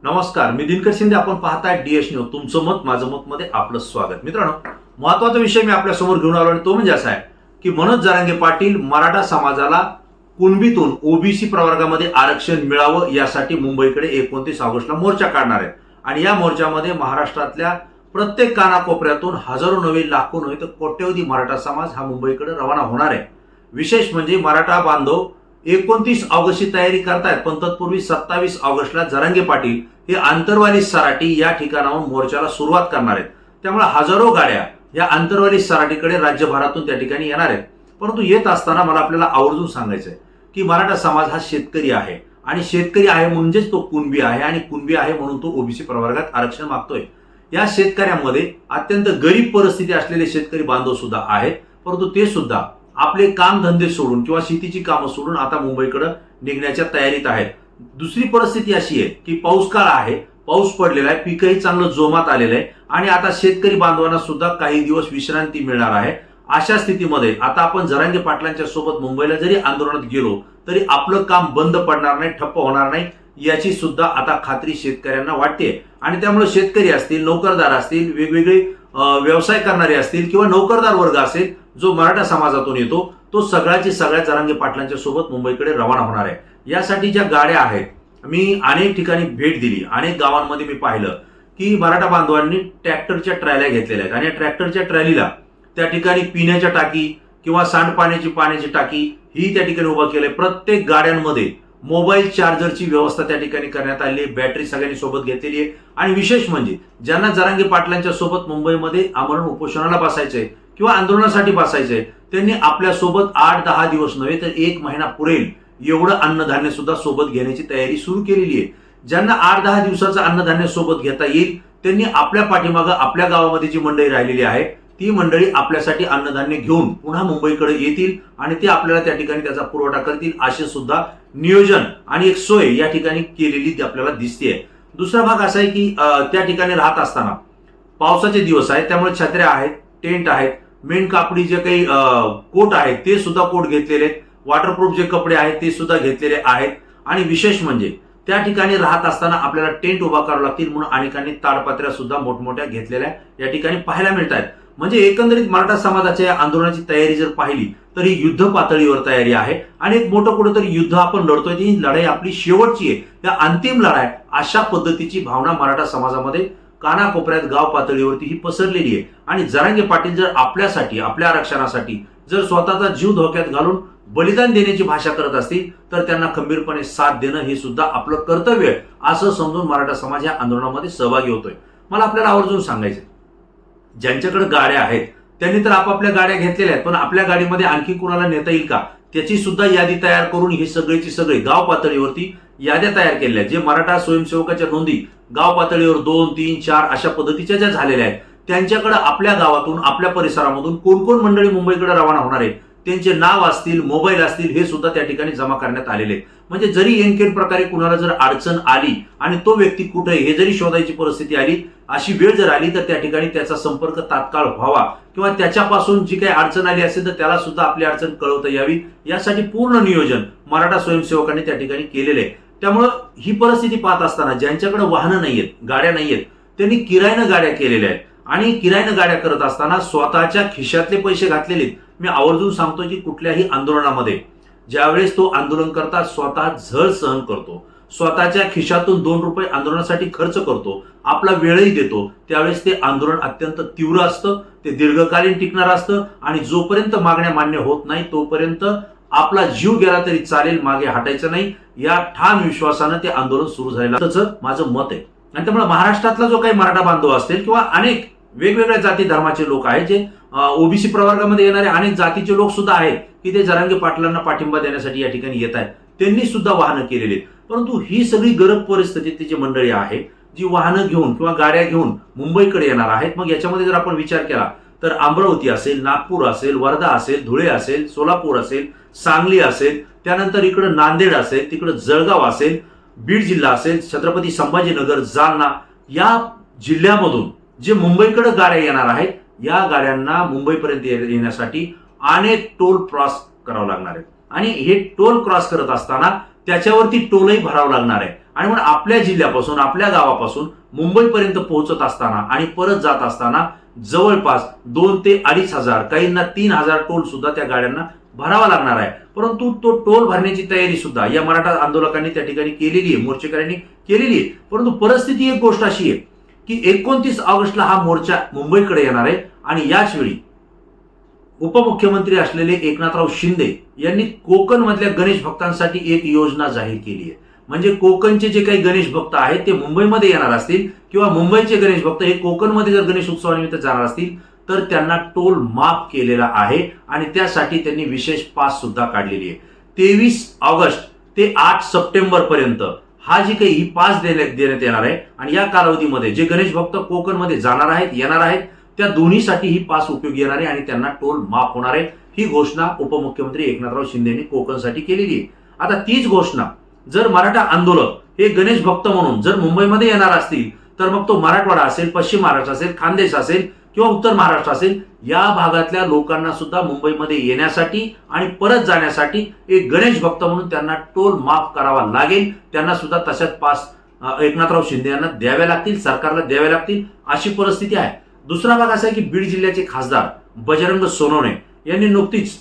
नमस्कार, मी दिनकर शिंदे. आपण पाहताय डीएस न्यूज. तुमचं मत माझं मत मध्ये आपलं स्वागत. मित्रांनो, महत्त्वाचा विषय मी आपल्या समोर घेऊन आलो आणि तो म्हणजे असा आहे की मनोज जरांगे पाटील मराठा समाजाला कुणबीतून ओबीसी प्रवर्गामध्ये आरक्षण मिळावं यासाठी मुंबईकडे 29 ऑगस्टला मोर्चा काढणार आहेत. आणि या मोर्चामध्ये महाराष्ट्रातल्या प्रत्येक कानाकोपऱ्यातून हजारो नव्हे लाखो नव्हे तर कोट्यवधी मराठा समाज हा मुंबईकडे रवाना होणार आहे. विशेष म्हणजे मराठा बांधव 29 ऑगस्टची तयारी करतायत, पण तत्पूर्वी 27 ऑगस्टला जरांगे पाटील हे आंतरवाली सराटी या ठिकाणाहून मोर्चाला सुरुवात करणार आहेत. त्यामुळे हजारो गाड्या या आंतरवाली सराटीकडे राज्यभरातून त्या ठिकाणी येणार आहेत. परंतु येत असताना मला आपल्याला आवर्जून सांगायचं आहे की मराठा समाज हा शेतकरी आहे आणि शेतकरी आहे म्हणजेच तो कुणबी आहे आणि कुणबी आहे म्हणून तो ओबीसी प्रवर्गात आरक्षण मागतोय. या शेतकऱ्यांमध्ये अत्यंत गरीब परिस्थिती असलेले शेतकरी बांधव सुद्धा आहेत, परंतु ते सुद्धा आपले काम धंदे सोडून किंवा शेतीची कामं सोडून आता मुंबईकडे निघण्याच्या तयारीत आहेत. दुसरी परिस्थिती अशी आहे की पाऊस काळ आहे, पाऊस पडलेला आहे, पीकही चांगलं जोमात आलेलं आहे आणि आता शेतकरी बांधवांना सुद्धा काही दिवस विश्रांती मिळणार आहे. अशा स्थितीमध्ये आता आपण जरांगे पाटलांच्या सोबत मुंबईला जरी आंदोलनात गेलो तरी आपलं काम बंद पडणार नाही, ठप्प होणार नाही याची सुद्धा आता खात्री शेतकऱ्यांना वाटते. आणि त्यामुळे शेतकरी असतील, नोकरदार असतील, वेगवेगळे व्यवसाय करणारे असतील किंवा नोकरदार वर्ग असेल जो मराठा समाजातून येतो तो सगळ्याची सगळ्या जरांगे पाटलांच्या सोबत मुंबईकडे रवाना होणार आहे. यासाठी ज्या गाड्या आहेत, मी अनेक ठिकाणी भेट दिली, अनेक गावांमध्ये मी पाहिलं की मराठा बांधवांनी ट्रॅक्टरच्या ट्रॅल्या घेतलेल्या आहेत आणि ट्रॅक्टरच्या ट्रॅलीला त्या ठिकाणी पिण्याच्या टाकी किंवा सांडपाण्याची टाकी ही त्या ठिकाणी उभा केलंय. प्रत्येक गाड्यांमध्ये मोबाईल चार्जरची व्यवस्था त्या ठिकाणी करण्यात आली आहे. बॅटरी सगळ्यांनी सोबत घेतलेली आहे. आणि विशेष म्हणजे ज्यांना जरांगे पाटलांच्या सोबत मुंबईमध्ये आमरण उपोषणाला बसायचंय किंवा आंदोलनासाठी बसायचंय त्यांनी आपल्या सोबत 8-10 दिवस नव्हे तर 1 महिना पुरेल एवढं अन्नधान्य सुद्धा सोबत घेण्याची तयारी सुरू केलेली आहे. ज्यांना 8-10 दिवसाचं अन्नधान्य सोबत घेता येईल त्यांनी आपल्या पाठीमागं आपल्या गावामध्ये जी मंडळी राहिलेली आहे ती मंडळी आपल्यासाठी अन्नधान्य घेऊन पुन्हा मुंबईकडे येतील आणि ते आपल्याला त्या ठिकाणी त्याचा पुरवठा करतील. असे सुद्धा नियोजन आणि एक सोय या ठिकाणी केलेली ती आपल्याला दिसते. दुसरा भाग असा आहे की त्या ठिकाणी राहत असताना पावसाचे दिवस आहेत, त्यामुळे छत्र्या आहेत, टेंट आहेत, मेन कापडी जे काही कोट आहेत ते सुद्धा कोट घेतलेले आहेत, वॉटरप्रूफ जे कपडे आहेत ते सुद्धा घेतलेले आहेत. आणि विशेष म्हणजे त्या ठिकाणी राहत असताना आपल्याला टेंट उभा करावं लागतील म्हणून अनेकांनी ताडपत्र्या सुद्धा मोठमोठ्या घेतलेल्या या ठिकाणी पाहायला मिळत आहेत. म्हणजे एकंदरीत मराठा समाजाच्या या आंदोलनाची तयारी जर पाहिली तर ही युद्ध पातळीवर तयारी आहे आणि एक मोठं कुठेतरी युद्ध आपण लढतोय. ही लढाई आपली शेवटची आहे, या अंतिम लढाई अशा पद्धतीची भावना मराठा समाजामध्ये कानाकोपऱ्यात गाव पातळीवरती ही पसरलेली आहे. आणि जरांगे पाटील जर आपल्यासाठी, आपल्या आरक्षणासाठी जर स्वतःचा जीव धोक्यात घालून बलिदान देण्याची भाषा करत असतील तर त्यांना खंबीरपणे साथ देणं हे सुद्धा आपलं कर्तव्य आहे असं समजून मराठा समाज या आंदोलनामध्ये सहभागी होतोय. मला आपल्याला आवर्जून सांगायचं, ज्यांच्याकडे गाड्या आहेत त्यांनी तर आपापल्या गाड्या घेतलेल्या आहेत, पण आपल्या गाडीमध्ये आणखी कुणाला नेता येईल का त्याची सुद्धा यादी तयार करून ही सगळीची सगळी गाव पातळीवरती याद्या तयार केलेल्या आहेत. जे मराठा स्वयंसेवकाच्या नोंदी गाव पातळीवर 2, 3, 4 अशा पद्धतीच्या ज्या झालेल्या आहेत त्यांच्याकडे आपल्या गावातून, आपल्या परिसरामधून कोण कोण मंडळी मुंबईकडे रवाना होणार आहे त्यांचे नाव असतील, मोबाईल असतील हे सुद्धा त्या ठिकाणी जमा करण्यात आलेले आहेत. म्हणजे जरी एनकेन प्रकारे कुणाला जर अडचण आली आणि तो व्यक्ती कुठे हे जरी शोधायची परिस्थिती आली, अशी वेळ जर आली तर त्या ठिकाणी त्याचा संपर्क तात्काळ व्हावा किंवा त्याच्यापासून जी काही अडचण आली असेल तर त्याला सुद्धा आपली अडचण कळवता यावी यासाठी पूर्ण नियोजन मराठा स्वयंसेवकांनी त्या ठिकाणी केलेले आहे. त्यामुळं ही परिस्थिती पाहत असताना ज्यांच्याकडे वाहनं नाहीयेत, गाड्या नाहीयेत, त्यांनी किरायानं गाड्या केलेल्या आहेत आणि किरायानं गाड्या करत असताना स्वतःच्या खिशातले पैसे घातलेले आहेत. मी आवर्जून सांगतो की कुठल्याही आंदोलनामध्ये ज्यावेळेस तो आंदोलन करता स्वतः झळ सहन करतो, स्वतःच्या खिशातून 2 रुपये आंदोलनासाठी खर्च करतो, आपला वेळही देतो, त्यावेळेस ते आंदोलन अत्यंत तीव्र असतं, ते दीर्घकालीन टिकणार असतं आणि जोपर्यंत मागण्या मान्य होत नाही तोपर्यंत आपला जीव गेला तरी चालेल, मागे हटायचं नाही या ठाम विश्वासानं ते आंदोलन सुरू झालेलं असं माझं मत आहे. आणि त्यामुळे महाराष्ट्रातला जो काही मराठा बांधव असतील किंवा अनेक वेगवेगळ्या जाती धर्माचे लोक आहेत, जे ओबीसी प्रवर्गामध्ये येणारे अनेक जातीचे लोक सुद्धा आहेत की ते जरांगे पाटलांना पाठिंबा देण्यासाठी या ठिकाणी येत आहेत, त्यांनी सुद्धा वाहनं केलेली आहेत. परंतु ही सगळी गरज परिस्थितीची जी मंडळी आहे जी वाहनं घेऊन किंवा गाड्या घेऊन मुंबईकडे येणार आहेत, मग याच्यामध्ये जर आपण विचार केला तर अमरावती असेल, नागपूर असेल, वर्धा असेल, धुळे असेल, सोलापूर असेल, सांगली असेल, त्यानंतर इकडं नांदेड असेल, तिकडं जळगाव असेल, बीड जिल्हा असेल, छत्रपती संभाजीनगर, जालना या जिल्ह्यामधून जे मुंबईकडे गाड्या येणार आहेत या गाड्यांना मुंबईपर्यंत येण्यासाठी अनेक टोल क्रॉस करावं लागणार आहे आणि हे टोल क्रॉस करत असताना त्याच्यावरती टोलही भरावं लागणार आहे आणि मग आपल्या जिल्ह्यापासून आपल्या गावापासून मुंबईपर्यंत पोहोचत असताना आणि परत जात असताना जवळपास 2 ते 2.5 हजार, काहींना 3,000 टोल सुद्धा त्या गाड्यांना भरावा लागणार आहे. परंतु तो टोल भरण्याची तयारी सुद्धा या मराठा आंदोलकांनी त्या ठिकाणी केलेली आहे, मोर्चेकऱ्यांनी केलेली आहे. परंतु परिस्थिती एक गोष्ट अशी आहे की 29 ऑगस्टला हा मोर्चा मुंबईकडे येणार आहे आणि याच वेळी उपमुख्यमंत्री असलेले एकनाथराव शिंदे यांनी कोकण मधल्या गणेश भक्तांसाठी एक योजना जाहीर केली आहे. म्हणजे कोकणचे जे काही गणेश भक्त आहेत ते मुंबईमध्ये येणार असतील किंवा मुंबईचे गणेश भक्त हे कोकणमध्ये जर गणेश उत्सवानिमित्त जाणार असतील तर त्यांना टोल माफ केलेला आहे आणि त्यासाठी त्यांनी विशेष पास सुद्धा काढलेली आहे. 23 ऑगस्ट ते 8 सप्टेंबर पर्यंत हा जी काही ही पास देण्यात येणार आहे आणि या कालावधीमध्ये जे गणेश भक्त कोकणमध्ये जाणार आहेत येणार आहेत त्या दोन्हीसाठी ही पास उपयोगी येणार आहे आणि त्यांना टोल माफ होणार आहे. ही घोषणा उपमुख्यमंत्री एकनाथराव शिंदे यांनी कोकणसाठी केलेली आहे. आता तीच घोषणा जर मराठा आंदोलक हे गणेश भक्त म्हणून जर मुंबईमध्ये येणार असतील तर मग तो मराठवाडा असेल, पश्चिम महाराष्ट्र असेल, खानदेश असेल किंवा उत्तर महाराष्ट्र असेल या भागातल्या लोकांना सुद्धा मुंबईमध्ये येण्यासाठी आणि परत जाण्यासाठी एक गणेश भक्त म्हणून त्यांना टोल माफ करावा लागेल. त्यांना सुद्धा तशाच पास एकनाथराव शिंदे यांना द्याव्या लागतील, सरकारला द्याव्या लागतील अशी परिस्थिती आहे. दुसरा भाग असा आहे की बीड जिल्ह्याचे खासदार बजरंग सोनवणे यांनी नुकतीच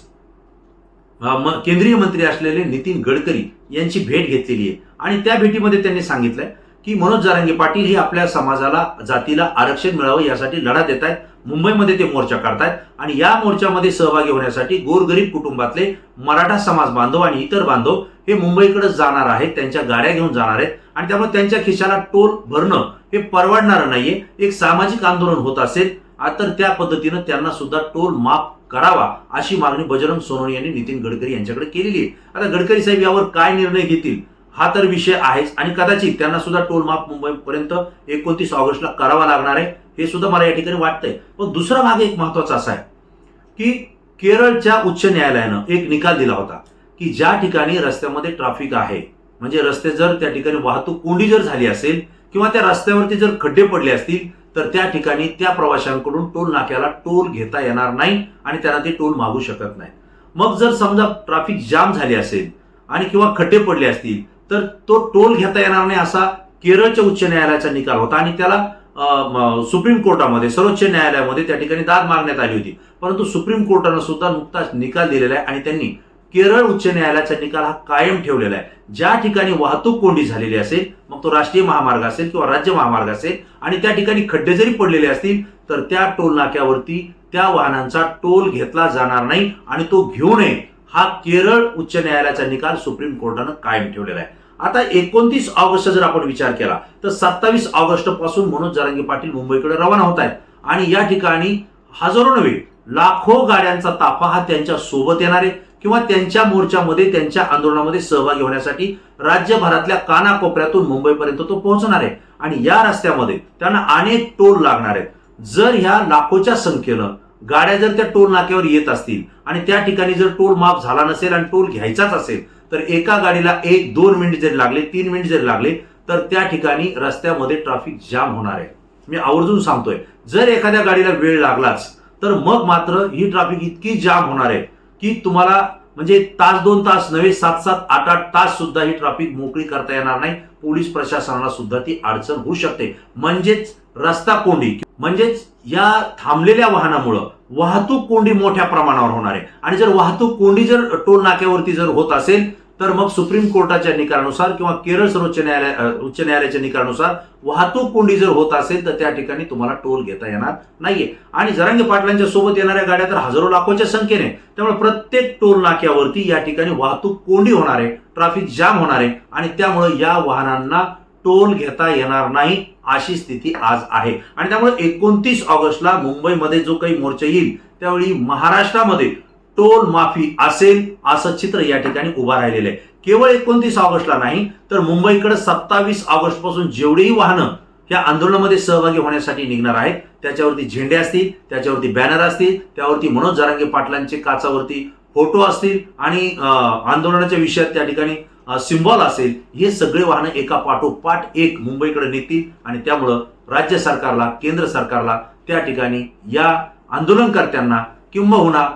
केंद्रीय मंत्री असलेले नितीन गडकरी यांची भेट घेतलेली आहे आणि त्या भेटीमध्ये त्यांनी सांगितलंय की मनोज जरांगे पाटील हे आपल्या समाजाला, जातीला आरक्षण मिळावं यासाठी लढा देत आहेत. मुंबईमध्ये ते मोर्चा काढतायत आणि या मोर्चामध्ये सहभागी होण्यासाठी गोरगरीब कुटुंबातले मराठा समाज बांधव आणि इतर बांधव हे मुंबईकडे जाणार आहेत, त्यांच्या गाड्या घेऊन जाणार आहेत आणि त्यामुळे त्यांच्या खिशाला टोल भरणं हे परवडणार नाहीये. एक सामाजिक आंदोलन होत असेल तर त्या पद्धतीनं त्यांना सुद्धा टोल माफ करावा अशी मागणी बजरंग सोनवणे यांनी नितीन गडकरी यांच्याकडे केलेली आहे. आता गडकरी साहेब यावर काय निर्णय घेतील हा तर विषय आहेच आणि कदाचित त्यांना सुद्धा टोल माफ मुंबईपर्यंत 29 ऑगस्टला करावा लागणार आहे हे सुद्धा मला या ठिकाणी वाटतंय. पण दुसरा भाग एक महत्वाचा असा आहे की केरळच्या उच्च न्यायालयानं एक निकाल दिला होता की ज्या ठिकाणी रस्त्यामध्ये ट्रॅफिक आहे, म्हणजे रस्ते जर त्या ठिकाणी वाहतूक कोंडी जर झाली असेल किंवा त्या रस्त्यावरती जर खड्डे पडले असतील तर त्या ठिकाणी त्या प्रवाशांकडून टोल नाक्याला टोल घेता येणार नाही आणि त्यांना ते टोल मागू शकत नाही. मग जर समजा ट्रॅफिक जाम झाली असेल आणि किंवा खड्डे पडले असतील तर तो टोल घेता येणार नाही असा केरळच्या उच्च न्यायालयाचा निकाल होता आणि त्याला सुप्रीम कोर्टामध्ये, सर्वोच्च न्यायालयामध्ये त्या ठिकाणी दाद मागण्यात आली होती. परंतु सुप्रीम कोर्टानं सुद्धा नुकताच निकाल दिलेला आहे आणि त्यांनी केरळ उच्च न्यायालयाचा निकाल हा कायम ठेवलेला आहे. ज्या ठिकाणी वाहतूक कोंडी झालेली असेल, मग तो राष्ट्रीय महामार्ग असेल किंवा राज्य महामार्ग असेल आणि त्या ठिकाणी खड्डे जरी पडलेले असतील तर त्या टोल नाक्यावरती त्या वाहनांचा टोल घेतला जाणार नाही आणि तो घेऊ नये हा केरळ उच्च न्यायालयाचा निकाल सुप्रीम कोर्टानं कायम ठेवलेला आहे. आता 29 ऑगस्ट जर आपण विचार केला तर 27 ऑगस्ट पासून मनोज जरांगे पाटील मुंबईकडे रवाना होत आहेत आणि या ठिकाणी हजारो नव्हे लाखो गाड्यांचा ताफा हा त्यांच्या सोबत येणार आहे किंवा त्यांच्या मोर्चामध्ये, त्यांच्या आंदोलनामध्ये सहभागी होण्यासाठी राज्यभरातल्या कानाकोपऱ्यातून मुंबईपर्यंत तो पोहोचणार आहे आणि या रस्त्यामध्ये त्यांना अनेक टोल लागणार आहेत. जर ह्या लाखोच्या संख्येनं गाड्या जर त्या टोल नाक्यावर येत असतील आणि त्या ठिकाणी जर टोल माफ झाला नसेल आणि टोल घ्यायचाच असेल तर एका गाडीला 1-2 मिनिट जरी लागले, 3 मिनिट जरी लागले तर त्या ठिकाणी रस्त्यामध्ये ट्रॅफिक जाम होणार आहे. मी आवर्जून सांगतोय, जर एखाद्या गाडीला वेळ लागलाच तर मग मात्र ही ट्रॅफिक इतकी जाम होणार आहे की तुम्हाला म्हणजे तास 2 तास नव्हे 7-7, 8-8 तास सुद्धा ही ट्रॅफिक मोकळी करता येणार नाही. पोलीस प्रशासनाला सुद्धा ती अडचण होऊ शकते. म्हणजेच रस्ता कोंडी, म्हणजेच या थांबलेल्या वाहनामुळे वाहतूक कोंडी मोठ्या प्रमाणावर होणार आहे आणि जर वाहतूक कोंडी जर टोल नाक्यावरती जर होत असेल तर मग सुप्रीम कोर्टाच्या निकालानुसार किंवा केरळ सर्वोच्च उच्च न्यायालयाच्या निकालानुसार वाहतूक कोंडी जर होत असेल तर त्या ठिकाणी तुम्हाला टोल घेता येणार नाहीये. आणि जरांगे पाटलांच्या सोबत येणाऱ्या गाड्या तर हजारो लाखोच्या संख्येने, त्यामुळे प्रत्येक टोल नाक्यावरती या ठिकाणी वाहतूक कोंडी होणार आहे, ट्रॅफिक जाम होणार आहे आणि त्यामुळे या वाहनांना टोल घेता येणार नाही अशी स्थिती आज आहे. आणि त्यामुळे 29 ऑगस्टला मुंबईमध्ये जो काही मोर्चा येईल त्यावेळी महाराष्ट्रामध्ये टोल माफी असेल असं चित्र या ठिकाणी उभा राहिलेलं आहे. केवळ 29 ऑगस्टला नाही तर मुंबईकडे 27 ऑगस्ट पासून जेवढेही वाहनं या आंदोलनामध्ये सहभागी होण्यासाठी निघणार आहेत त्याच्यावरती झेंडे असतील, त्याच्यावरती बॅनर असतील, त्यावरती मनोज जरांगे पाटलांचे काचावरती फोटो असतील आणि आंदोलनाच्या विषयात त्या ठिकाणी सिम्बॉल असेल, हे सगळे वाहनं एका पाठोपाठ एक मुंबईकडे निघतील आणि त्यामुळं राज्य सरकारला, केंद्र सरकारला त्या ठिकाणी या आंदोलनकर्त्यांना किंबहुना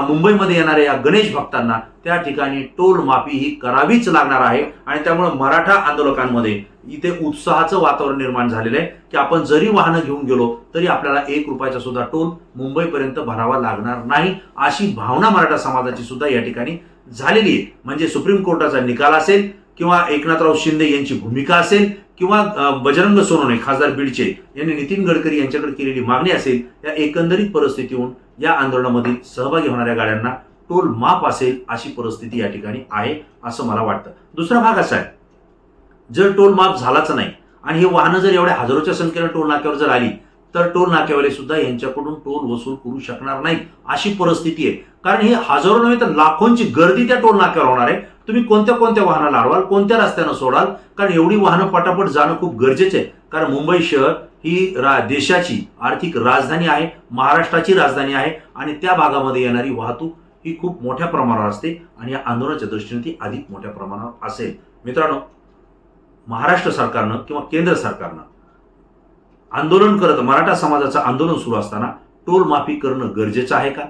मुंबईमध्ये येणाऱ्या या गणेश भक्तांना त्या ठिकाणी टोल माफी ही करावीच लागणार आहे. आणि त्यामुळे मराठा आंदोलकांमध्ये इथे उत्साहाचं वातावरण निर्माण झालेलं आहे की आपण जरी वाहनं घेऊन गेलो तरी आपल्याला 1 रुपयाचा सुद्धा टोल मुंबईपर्यंत भरावा लागणार नाही, अशी भावना मराठा समाजाची सुद्धा या ठिकाणी झालेली आहे. म्हणजे सुप्रीम कोर्टाचा निकाल असेल किंवा एकनाथराव शिंदे यांची भूमिका असेल किंवा बजरंग सोनवणे खासदार बीडचे यांनी नितीन गडकरी यांच्याकडे केलेली मागणी असेल, या एकंदरीत परिस्थितीहून या आंदोलनामध्ये सहभागी होणाऱ्या गाड्यांना टोल माफ असेल अशी परिस्थिती या ठिकाणी आहे असं मला वाटतं. दुसरा भाग असा आहे, जर टोल माफ झालाच नाही आणि हे वाहनं जर एवढ्या हजारोच्या संख्येनं टोल नाक्यावर जर आली तर टोल नाक्यावाले सुद्धा यांच्याकडून टोल वसूल करू शकणार नाही अशी परिस्थिती आहे. कारण ही हजारो नव्हे तर लाखोंची गर्दी त्या टोल नाक्यावर होणार आहे. तुम्ही कोणत्या कोणत्या वाहनाला अडवाल, कोणत्या रस्त्यानं सोडाल, कारण एवढी वाहनं पटापट जाणं खूप गरजेचं आहे. कारण मुंबई शहर ही देशाची आर्थिक राजधानी आहे, महाराष्ट्राची राजधानी आहे आणि त्या भागामध्ये येणारी वाहतूक ही खूप मोठ्या प्रमाणावर असते आणि या आंदोलनाच्या दृष्टीने ती अधिक मोठ्या प्रमाणावर असेल. मित्रांनो, महाराष्ट्र सरकारनं किंवा केंद्र सरकारनं आंदोलन करत मराठा समाजाचं आंदोलन सुरू असताना टोल माफी करणं गरजेचं आहे का?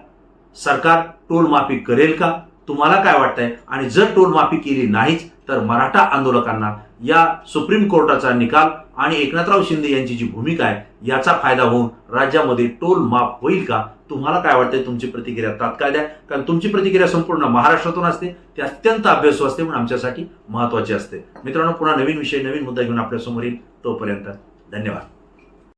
सरकार टोल माफी करेल का? तुम्हाला काय वाटतंय? आणि जर टोल माफी केली नाहीच तर मराठा आंदोलकांना या सुप्रीम कोर्टाचा निकाल आणि एकनाथराव शिंदे यांची जी भूमिका आहे याचा फायदा होऊन राज्यामध्ये टोल माफ होईल का? तुम्हाला काय वाटतंय? तुमची प्रतिक्रिया तात्काळ द्या, कारण तुमची प्रतिक्रिया संपूर्ण महाराष्ट्रातून असते, ती अत्यंत अभ्यासू असते, पण आमच्यासाठी महत्वाची असते. मित्रांनो, पुन्हा नवीन विषय नवीन मुद्दा घेऊन आपल्या समोर येईल. तोपर्यंत धन्यवाद.